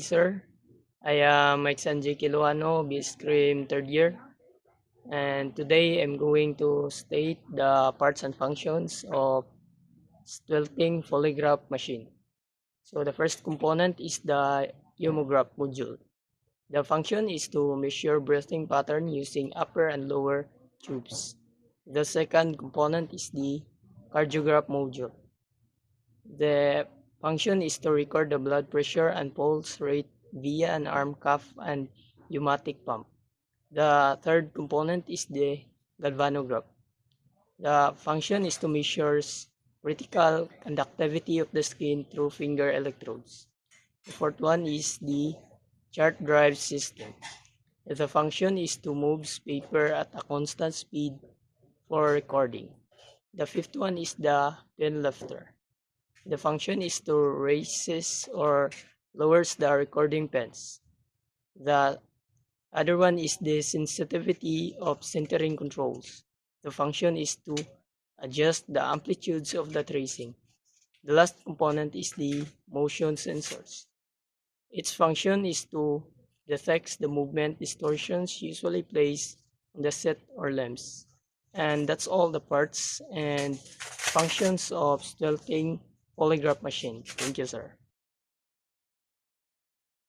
sir. I am Mike Sanjay Kiluano, BScream third year, and today I'm going to state the parts and functions of Stilting polygraph machine. So the first component is the humograph module. The function is to measure breathing pattern using upper and lower tubes. The second component is the cardiograph module. The function is to record the blood pressure and pulse rate via an arm cuff and pneumatic pump. The third component is the galvanograph. The function is to measure critical conductivity of the skin through finger electrodes. The fourth one is the chart drive system. The function is to move paper at a constant speed for recording. The fifth one is the pen lifter. The function is to raises or lowers the recording pens. The other one is the sensitivity of centering controls. The function is to adjust the amplitudes of the tracing. The last component is the motion sensors. Its function is to detect the movement distortions usually placed on the set or lens. And that's all the parts and functions of Stilting polygraph machine. Thank you, sir.